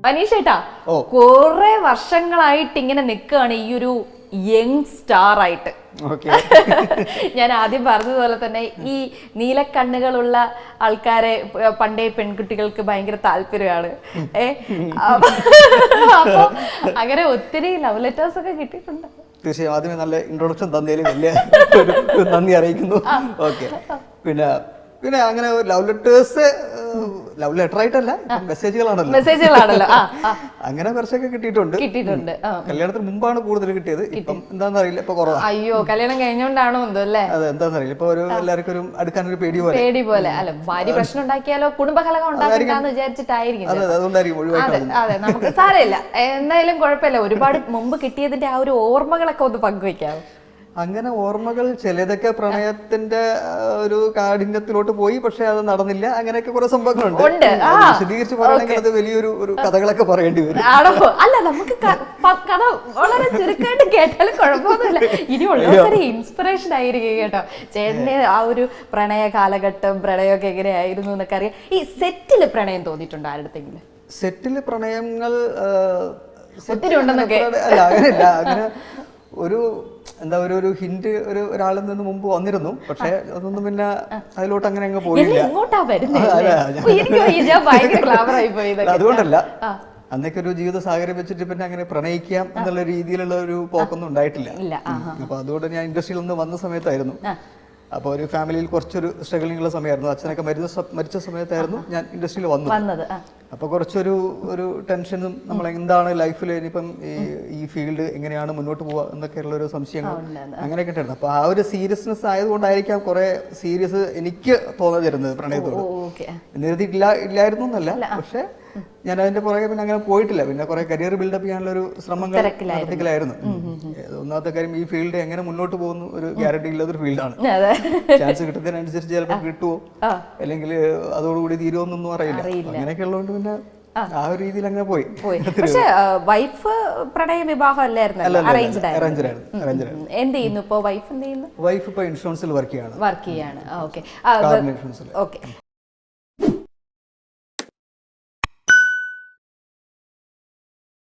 അനീഷേട്ടാ കുറെ വർഷങ്ങളായിട്ട് ഇങ്ങനെ നിൽക്കുകയാണ് ഈ ഒരു യങ് സ്റ്റാർ ആയിട്ട്. ഞാൻ ആദ്യം പറഞ്ഞതുപോലെ തന്നെ ഈ നീലക്കണ്ണുകളുള്ള ആൾക്കാരെ പണ്ടേ പെൺകുട്ടികൾക്ക് ഭയങ്കര താല്പര്യമാണ്. അപ്പൊ അങ്ങനെ ഒത്തിരി ലവ് ലെറ്റേഴ്സ് ഒക്കെ കിട്ടിയിട്ടുണ്ട്. തീർച്ചയായും ആദ്യമേ നല്ല ഇൻട്രൊഡക്ഷൻ തന്നതിൽ വലിയ നന്ദി അറിയിക്കുന്നു. ഓക്കെ, പിന്നെ അങ്ങനെ ലവ് ലെറ്റേഴ്സ് ലവ് ലെറ്റർ ആയിട്ടല്ല, മെസ്സേജുകളാണല്ലോ അങ്ങനെ കുറച്ചൊക്കെ കിട്ടിയിട്ടുണ്ട്. കല്യാണത്തിന് മുമ്പാണ് കൂടുതൽ കിട്ടിയത്. ഇപ്പം എന്താണെന്ന് അറിയില്ല, ഇപ്പൊ കുറവാണ്. അയ്യോ, കല്യാണം കഴിഞ്ഞോണ്ടാണോ എന്തോ അല്ലേ? അതെ, എന്താണെന്ന് അറിയില്ല, ഇപ്പൊ എല്ലാവർക്കും ഒരു അടുക്കാനൊരു പേടി പോലെ. അല്ല, ഭാര്യ പ്രശ്നം ഉണ്ടാക്കിയാലോ കുടുംബകലകം ഉണ്ടാക്കണ്ടെന്ന് വിചാരിച്ചിട്ടായിരിക്കും. അതുകൊണ്ടായിരിക്കും ഒഴിവാക്കുന്നത്. അതെ, നമുക്ക് സാരമില്ല, എന്തായാലും കുഴപ്പമില്ല. ഒരുപാട് മുമ്പ് കിട്ടിയതിന്റെ ആ ഒരു ഓർമ്മകളൊക്കെ ഒന്ന് പങ്കുവെക്കാവോ? അങ്ങനെ ഓർമ്മകൾ ചിലതൊക്കെ പ്രണയത്തിന്റെ ഒരു കാഠിന്യത്തിലോട്ട് പോയി, പക്ഷെ അത് നടന്നില്ല. അങ്ങനെയൊക്കെ കുറെ സംഭവങ്ങളുണ്ട്. വിശദീകരിച്ച് പറയുകയാണെങ്കിൽ അത് വലിയൊരു കഥകളൊക്കെ പറയേണ്ടി വരും. അല്ല, നമുക്ക് കഥ വളരെ ചുരുക്കമായിട്ട് കേട്ടാലും കുഴപ്പമൊന്നുമില്ല. ഇനിയുള്ളവരെ ഇൻസ്പിറേഷൻ ആയിരിക്കും കേട്ടോ. ചേട്ടന്റെ ആ ഒരു പ്രണയ കാലഘട്ടം, പ്രണയമൊക്കെ എങ്ങനെയായിരുന്നു എന്നൊക്കെ അറിയാം. ഈ സെറ്റില് പ്രണയം തോന്നിയിട്ടുണ്ടോ ആരുടെങ്കിലും? സെറ്റില് പ്രണയങ്ങൾ ഒത്തിരി ഉണ്ടെന്നൊക്കെ? അല്ല, അങ്ങനെയല്ല. അങ്ങനെ ഒരു ഹിന്റ് ഒരാളിൽ നിന്ന് മുമ്പ് വന്നിരുന്നു, പക്ഷെ അതൊന്നും പിന്നെ അതിലോട്ട് അങ്ങനെ അങ്ങ് പോയില്ല. അതുകൊണ്ടല്ല, അന്നൊക്കെ ഒരു ജീവിത സാഹചര്യം വെച്ചിട്ട് പിന്നെ അങ്ങനെ പ്രണയിക്കാം എന്നുള്ള രീതിയിലുള്ള ഒരു പോക്കൊന്നും ഉണ്ടായിട്ടില്ല. അപ്പൊ അതുകൊണ്ട് ഞാൻ ഇൻഡസ്ട്രിയിൽ നിന്ന് വന്ന സമയത്തായിരുന്നു. അപ്പോൾ ഒരു ഫാമിലിയിൽ കുറച്ചൊരു സ്ട്രഗിളിംഗ് ഉള്ള സമയമായിരുന്നു. അച്ഛനൊക്കെ മരിച്ച സമയത്തായിരുന്നു ഞാൻ ഇൻഡസ്ട്രിയിൽ വന്നത്. അപ്പോൾ കുറച്ചൊരു ടെൻഷനും, നമ്മൾ എന്താണ് ലൈഫിൽ ഇനിയിപ്പം ഈ ഫീൽഡ് എങ്ങനെയാണ് മുന്നോട്ട് പോവുക എന്നൊക്കെയുള്ള ഒരു സംശയങ്ങൾ അങ്ങനെയൊക്കെ ഉണ്ടായിരുന്നു. അപ്പോൾ ആ ഒരു സീരിയസ്നെസ് ആയതുകൊണ്ടായിരിക്കാം കുറെ സീരിയസ് എനിക്ക് തോന്നാതിരുന്നത് പ്രണയത്തോട്. ഇല്ലായിരുന്നു എന്നല്ല, പക്ഷെ ഞാൻ അതിന്റെ പുറകെ പിന്നെ അങ്ങനെ പോയിട്ടില്ല. പിന്നെ കുറെ കരിയർ ബിൽഡപ്പ് ചെയ്യാനുള്ള ഒരു ശ്രമങ്ങൾ നടത്തിക്കലായിരുന്നു. ഒന്നാമത്തെ കാര്യം, ഈ ഫീൽഡ് എങ്ങനെ മുന്നോട്ട് പോകുന്നു ഒരു ഗ്യാരണ്ടി ഇല്ലാത്തൊരു ഫീൽഡാണ്. ചാൻസ് കിട്ടുന്നതിനനുസരിച്ച് ചിലപ്പോൾ കിട്ടുമോ അല്ലെങ്കിൽ അതോടുകൂടി തീരുമോന്നൊന്നും അറിയില്ല. അങ്ങനെയൊക്കെ ഉള്ളതുകൊണ്ട് പിന്നെ ആ ഒരു രീതിയിൽ അങ്ങനെ പോയി. പക്ഷേ വൈഫ് പ്രണയ വിവാഹം അല്ലായിരുന്നു, അറേഞ്ച്ഡ് ആയിരുന്നു. എന്ത് ചെയ്യുന്നു ഇപ്പോ വൈഫ്? എന്ത് ചെയ്യുന്നു? വൈഫ് ഇപ്പൊ ഇൻഷുറൻസിൽ വർക്ക് ചെയ്യാണ്. ഓക്കെ.